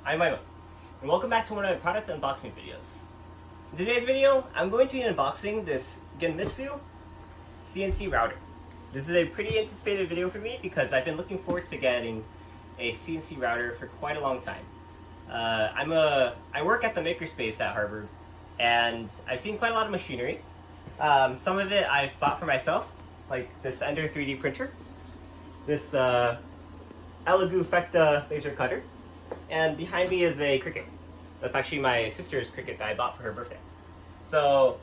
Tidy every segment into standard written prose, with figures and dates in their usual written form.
I'm Aiman, and welcome back to one of my product unboxing videos. In today's video, I'm going to be unboxing this Genmitsu CNC router. This is a pretty anticipated video for me because I've been looking forward to getting a CNC router for quite a long time. I work at the makerspace at Harvard, and I've seen quite a lot of machinery. Some of it I've bought for myself, like this Ender 3D printer, this Elegoo Fecta laser cutter, and behind me is a Cricut. That's actually my sister's Cricut that I bought for her birthday. So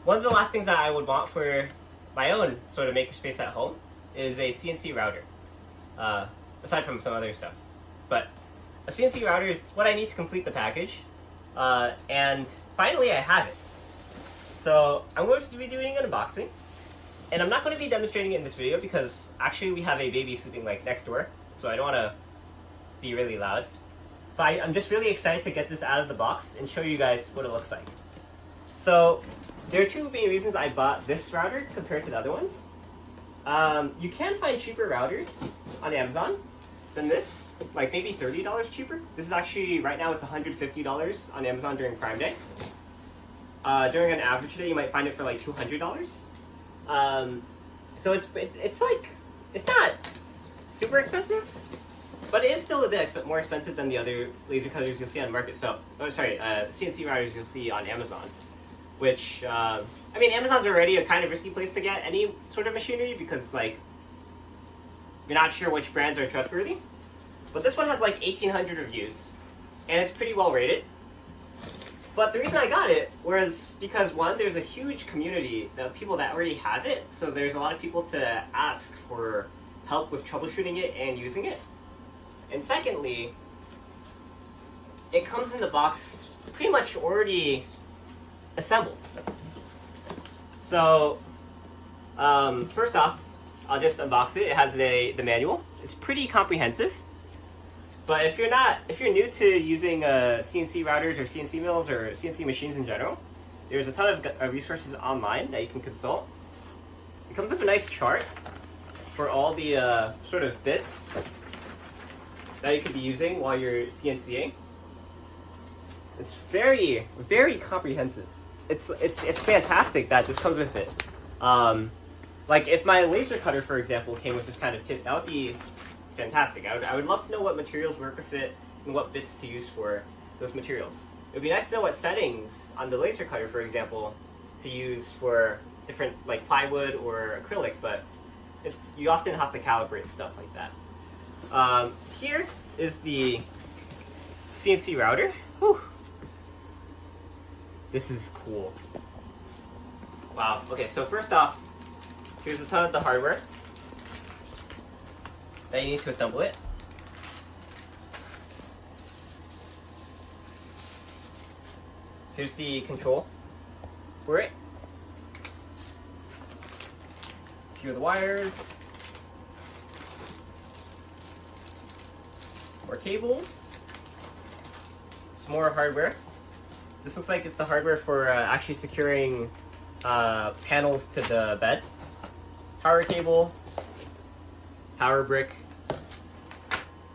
one of the last things that I would want for my own sort of makerspace at home is a CNC router, aside from some other stuff. But a CNC router is what I need to complete the package, and finally I have it. So I'm going to be doing an unboxing, and I'm not going to be demonstrating it in this video because actually we have a baby sleeping like next door, so I don't want to be really loud. But I'm just really excited to get this out of the box and show you guys what it looks like. So there are two main reasons I bought this router compared to the other ones. You can find cheaper routers on Amazon than this, like maybe $30 cheaper. This is actually, right now it's $150 on Amazon during Prime Day. During an average day, you might find it for like $200. So it's not super expensive, but it is still a bit more expensive than the other laser cutters you'll see on the market. So, CNC routers you'll see on Amazon, which, I mean, Amazon's already a kind of risky place to get any sort of machinery because, like, you're not sure which brands are trustworthy. But this one has like 1,800 reviews, and it's pretty well rated. But the reason I got it was because, one, there's a huge community of people that already have it, so there's a lot of people to ask for help with troubleshooting it and using it. And secondly, it comes in the box pretty much already assembled. So, first off, I'll just unbox it. It has the manual. It's pretty comprehensive. But if you're new to using CNC routers or CNC mills or CNC machines in general, there's a ton of resources online that you can consult. It comes with a nice chart for all the sort of bits that you could be using while you're CNCing. It's very, very comprehensive. It's fantastic that this comes with it. Like if my laser cutter, for example, came with this kind of kit, that would be fantastic. I would love to know what materials work with it and what bits to use for those materials. It would be nice to know what settings on the laser cutter, for example, to use for different, like plywood or acrylic, but you often have to calibrate stuff like that. Here is the CNC router. Whew. This is cool. Wow. Okay, so first off, here's a ton of the hardware that you need to assemble it. Here's the control for it. A few of the wires. More cables. Some more hardware. This looks like it's the hardware for actually securing panels to the bed. Power cable. Power brick.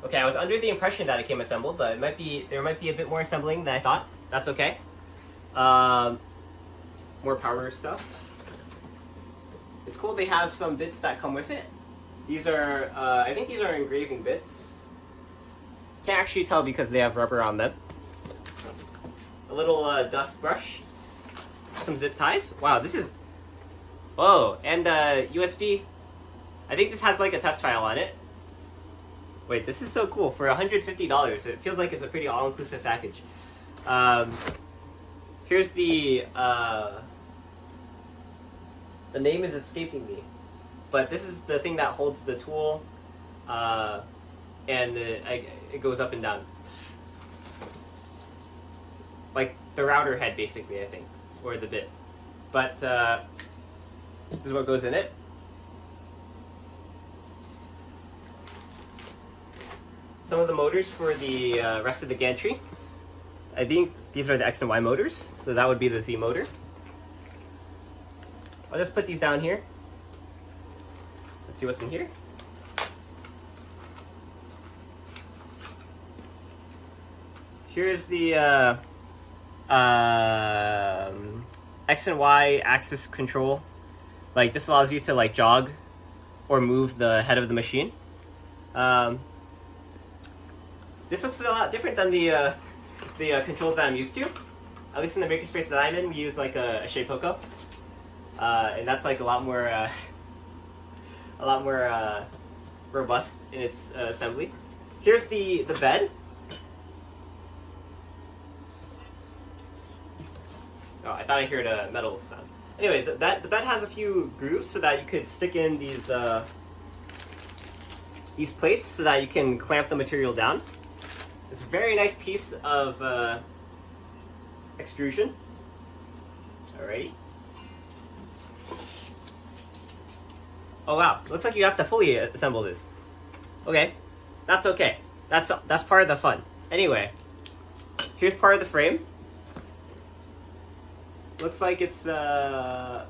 Okay, I was under the impression that it came assembled, but there might be a bit more assembling than I thought. That's okay. More power stuff. It's cool they have some bits that come with it. These are, I think these are engraving bits. Can't actually tell because they have rubber on them. A little dust brush. Some zip ties. Wow, this is... Whoa, and USB. I think this has like a test file on it. Wait, this is so cool. For $150, it feels like it's a pretty all-inclusive package. Here's the name is escaping me, but this is the thing that holds the tool, and it goes up and down. Like the router head, basically, I think, or the bit. But this is what goes in it. Some of the motors for the rest of the gantry. I think these are the X and Y motors, so that would be the Z motor. I'll just put these down here. Let's see what's in here. here's the X and Y axis control. Like, this allows you to like jog or move the head of the machine. This looks a lot different than the controls that I'm used to. At least in the makerspace that I'm in, we use like a shape hookup, and that's like a lot more robust in its assembly. Here's the bed. Oh, I thought I heard a metal sound. Anyway, the bed has a few grooves so that you could stick in these plates so that you can clamp the material down. It's a very nice piece of extrusion. Alrighty. Oh wow, looks like you have to fully assemble this. Okay, that's okay. That's part of the fun. Anyway, here's part of the frame. Looks like it's I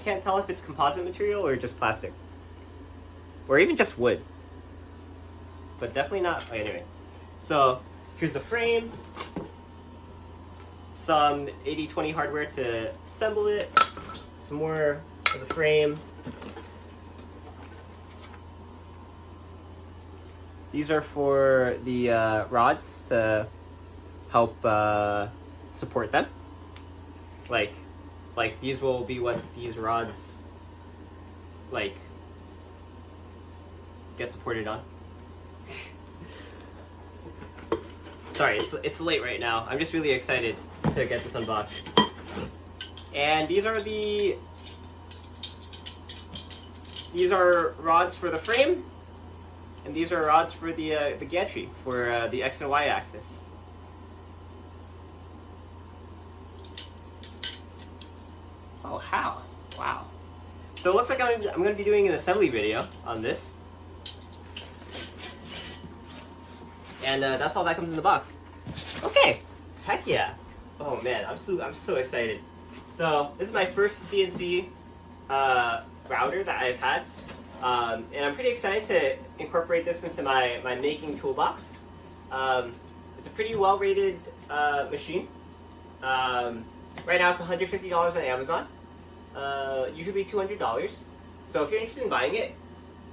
can't tell if it's composite material or just plastic. Or even just wood. But definitely not. Okay, anyway. So here's the frame. Some 80/20 hardware to assemble it. Some more of the frame. These are for the rods to help support them. Like these will be what these rods like get supported on. Sorry, it's late right now. I'm just really excited to get this unboxed. And these are rods for the frame, and these are rods for the gantry for the X and Y axis. Oh, how? Wow. So it looks like I'm going to be doing an assembly video on this. And that's all that comes in the box. Okay, heck yeah. Oh man, I'm so excited. So this is my first CNC router that I've had. And I'm pretty excited to incorporate this into my making toolbox. It's a pretty well rated machine. Right now it's $150 on Amazon. Usually $200. So if you're interested in buying it,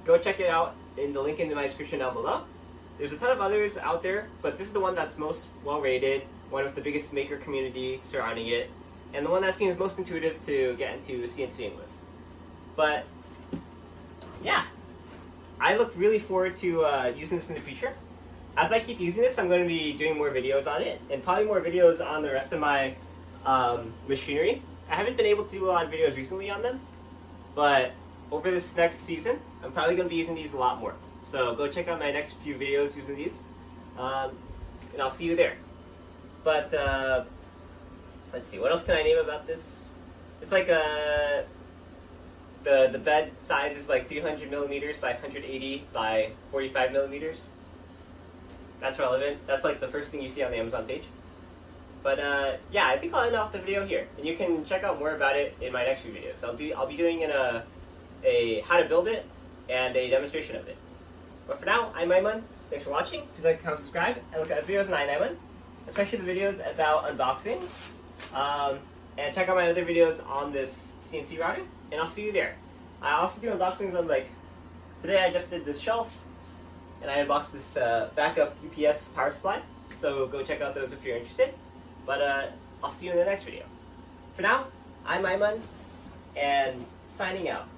go check it out in the link in my description down below. There's a ton of others out there, but this is the one that's most well rated, one of the biggest maker community surrounding it, and the one that seems most intuitive to get into CNCing with. But yeah, I look really forward to using this in the future. As I keep using this, I'm going to be doing more videos on it, and probably more videos on the rest of my machinery. I haven't been able to do a lot of videos recently on them, but over this next season, I'm probably going to be using these a lot more. So go check out my next few videos using these, and I'll see you there. But let's see, what else can I name about this? It's like the bed size is like 300 millimeters by 180 by 45 millimeters. That's relevant. That's like the first thing you see on the Amazon page. But yeah, I think I'll end off the video here, and you can check out more about it in my next few videos. I'll be doing a how to build it and a demonstration of it. But for now, I'm Aiman. Thanks for watching. Please like, comment, subscribe, and look at the videos on EyeOnAiman, especially the videos about unboxing. And check out my other videos on this CNC router, and I'll see you there. I also do unboxings on, like, today I just did this shelf, and I unboxed this backup UPS power supply. So go check out those if you're interested. But I'll see you in the next video. For now, I'm Aiman, and signing out.